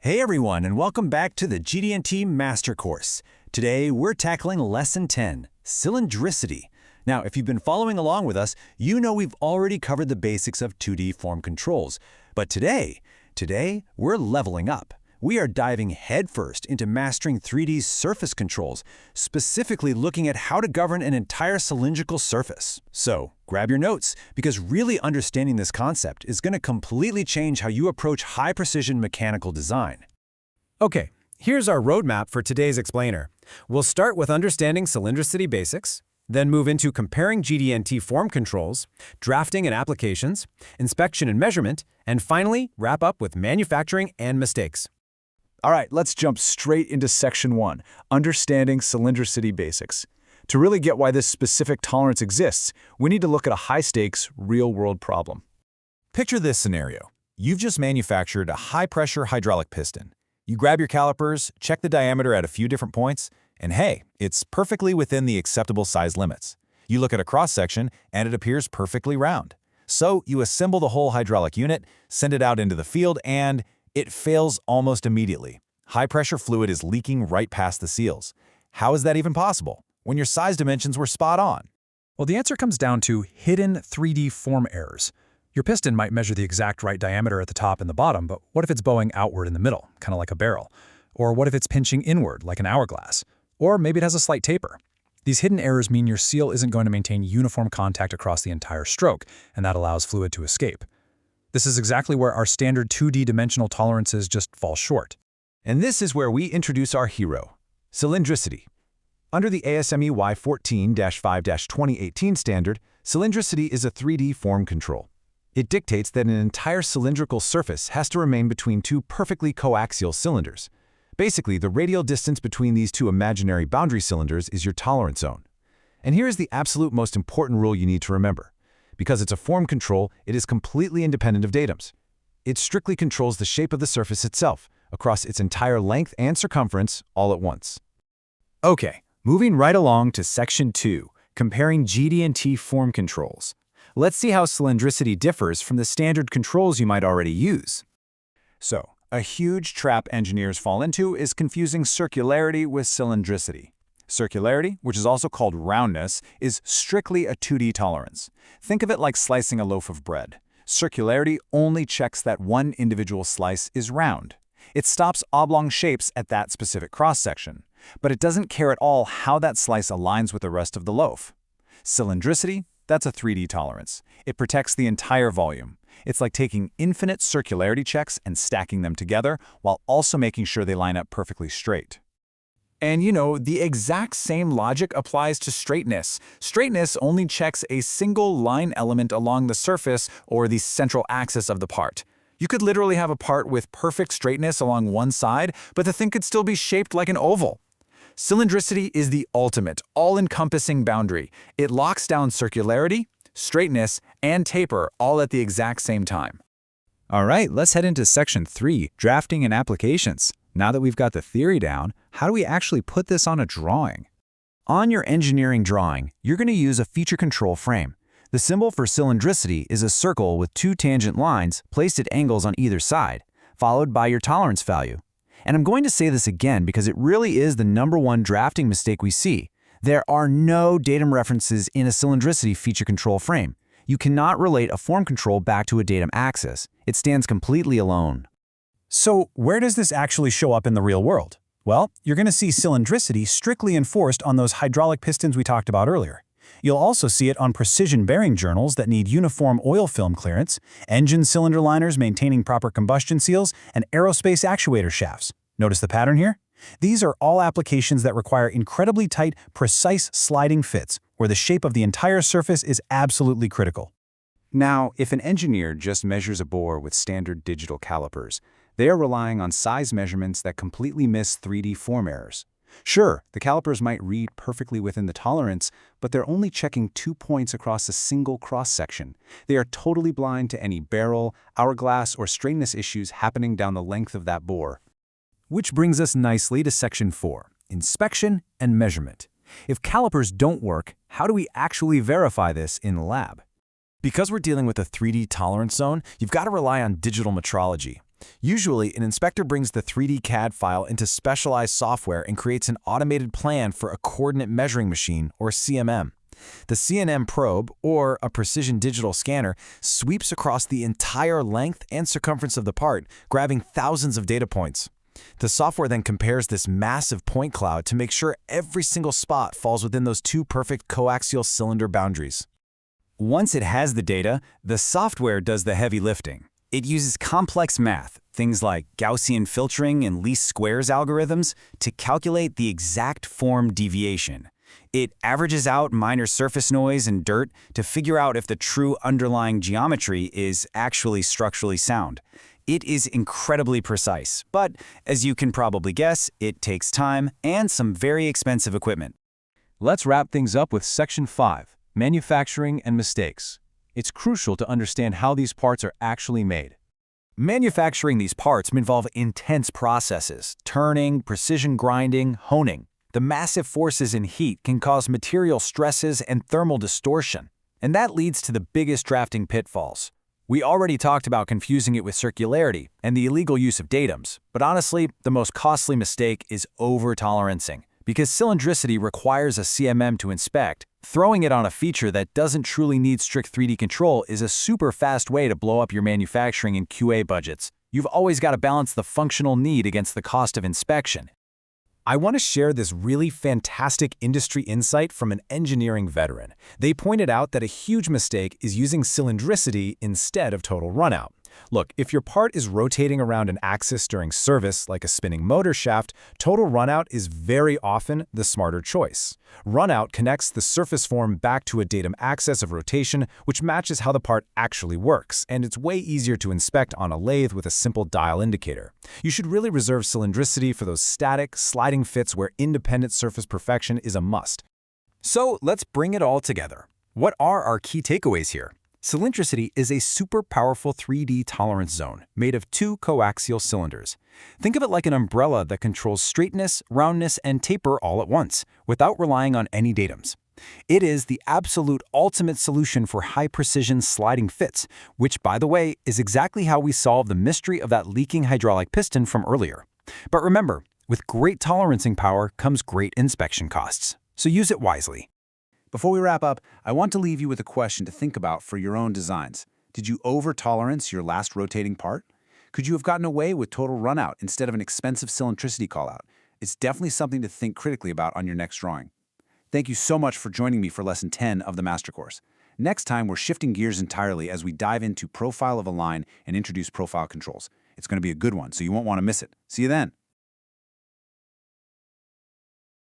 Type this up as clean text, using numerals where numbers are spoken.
Hey everyone, and welcome back to the GD&T Master Course. Today, we're tackling Lesson 10, Cylindricity. Now, if you've been following along with us, you know we've already covered the basics of 2D form controls. But today, we're leveling up. We are diving headfirst into mastering 3D surface controls, specifically looking at how to govern an entire cylindrical surface. So, grab your notes, because really understanding this concept is going to completely change how you approach high-precision mechanical design. Okay, here's our roadmap for today's explainer. We'll start with understanding cylindricity basics, then move into comparing GD&T form controls, drafting and applications, inspection and measurement, and finally, wrap up with manufacturing and mistakes. All right, let's jump straight into Section 1, Understanding Cylindricity Basics. To really get why this specific tolerance exists, we need to look at a high-stakes, real-world problem. Picture this scenario. You've just manufactured a high-pressure hydraulic piston. You grab your calipers, check the diameter at a few different points, and hey, it's perfectly within the acceptable size limits. You look at a cross-section, and it appears perfectly round. So you assemble the whole hydraulic unit, send it out into the field, and it fails almost immediately. High-pressure fluid is leaking right past the seals. How is that even possible, when your size dimensions were spot on? Well, the answer comes down to hidden 3D form errors. Your piston might measure the exact right diameter at the top and the bottom, but what if it's bowing outward in the middle, kind of like a barrel? Or what if it's pinching inward, like an hourglass? Or maybe it has a slight taper. These hidden errors mean your seal isn't going to maintain uniform contact across the entire stroke, and that allows fluid to escape. This is exactly where our standard 2D dimensional tolerances just fall short. And this is where we introduce our hero, cylindricity. Under the ASME Y14.5-2018 standard, cylindricity is a 3D form control. It dictates that an entire cylindrical surface has to remain between two perfectly coaxial cylinders. Basically, the radial distance between these two imaginary boundary cylinders is your tolerance zone. And here is the absolute most important rule you need to remember. Because it's a form control, it is completely independent of datums. It strictly controls the shape of the surface itself, across its entire length and circumference, all at once. Okay, moving right along to Section 2, comparing GD&T form controls. Let's see how cylindricity differs from the standard controls you might already use. So, a huge trap engineers fall into is confusing circularity with cylindricity. Circularity, which is also called roundness, is strictly a 2D tolerance. Think of it like slicing a loaf of bread. Circularity only checks that one individual slice is round. It stops oblong shapes at that specific cross-section, but it doesn't care at all how that slice aligns with the rest of the loaf. Cylindricity, that's a 3D tolerance. It protects the entire volume. It's like taking infinite circularity checks and stacking them together while also making sure they line up perfectly straight. And you know, the exact same logic applies to straightness. Straightness only checks a single line element along the surface or the central axis of the part. You could literally have a part with perfect straightness along one side, but the thing could still be shaped like an oval. Cylindricity is the ultimate, all-encompassing boundary. It locks down circularity, straightness, and taper all at the exact same time. All right, let's head into Section 3, Drafting and Applications. Now that we've got the theory down, how do we actually put this on a drawing? On your engineering drawing, you're going to use a feature control frame. The symbol for cylindricity is a circle with two tangent lines placed at angles on either side, followed by your tolerance value. And I'm going to say this again because it really is the #1 drafting mistake we see. There are no datum references in a cylindricity feature control frame. You cannot relate a form control back to a datum axis. It stands completely alone. So where does this actually show up in the real world? Well, you're going to see cylindricity strictly enforced on those hydraulic pistons we talked about earlier. You'll also see it on precision bearing journals that need uniform oil film clearance, engine cylinder liners maintaining proper combustion seals, and aerospace actuator shafts. Notice the pattern here? These are all applications that require incredibly tight, precise sliding fits, where the shape of the entire surface is absolutely critical. Now, if an engineer just measures a bore with standard digital calipers, they are relying on size measurements that completely miss 3D form errors. Sure, the calipers might read perfectly within the tolerance, but they're only checking 2 points across a single cross-section. They are totally blind to any barrel, hourglass, or straightness issues happening down the length of that bore. Which brings us nicely to Section 4, Inspection and Measurement. If calipers don't work, how do we actually verify this in the lab? Because we're dealing with a 3D tolerance zone, you've got to rely on digital metrology. Usually, an inspector brings the 3D CAD file into specialized software and creates an automated plan for a coordinate measuring machine, or CMM. The CNM probe, or a precision digital scanner, sweeps across the entire length and circumference of the part, grabbing thousands of data points. The software then compares this massive point cloud to make sure every single spot falls within those two perfect coaxial cylinder boundaries. Once it has the data, the software does the heavy lifting. It uses complex math, things like Gaussian filtering and least squares algorithms, to calculate the exact form deviation. It averages out minor surface noise and dirt to figure out if the true underlying geometry is actually structurally sound. It is incredibly precise, but as you can probably guess, it takes time and some very expensive equipment. Let's wrap things up with Section 5, Manufacturing and Mistakes. It's crucial to understand how these parts are actually made. Manufacturing these parts involve intense processes: turning, precision grinding, honing. The massive forces in heat can cause material stresses and thermal distortion, and that leads to the biggest drafting pitfalls. We already talked about confusing it with circularity and the illegal use of datums, but honestly, the most costly mistake is over-tolerancing. Because cylindricity requires a CMM to inspect, throwing it on a feature that doesn't truly need strict 3D control is a super fast way to blow up your manufacturing and QA budgets. You've always got to balance the functional need against the cost of inspection. I want to share this really fantastic industry insight from an engineering veteran. They pointed out that a huge mistake is using cylindricity instead of total runout. Look, if your part is rotating around an axis during service, like a spinning motor shaft, total runout is very often the smarter choice. Runout connects the surface form back to a datum axis of rotation, which matches how the part actually works, and it's way easier to inspect on a lathe with a simple dial indicator. You should really reserve cylindricity for those static, sliding fits where independent surface perfection is a must. So let's bring it all together. What are our key takeaways here? Cylindricity is a super powerful 3D tolerance zone made of two coaxial cylinders. Think of it like an umbrella that controls straightness, roundness, and taper all at once, without relying on any datums. It is the absolute ultimate solution for high-precision sliding fits, which, by the way, is exactly how we solve the mystery of that leaking hydraulic piston from earlier. But remember, with great tolerancing power comes great inspection costs, so use it wisely. Before we wrap up, I want to leave you with a question to think about for your own designs. Did you over-tolerance your last rotating part? Could you have gotten away with total runout instead of an expensive cylindricity callout? It's definitely something to think critically about on your next drawing. Thank you so much for joining me for Lesson 10 of the Master Course. Next time, we're shifting gears entirely as we dive into profile of a line and introduce profile controls. It's going to be a good one, so you won't want to miss it. See you then.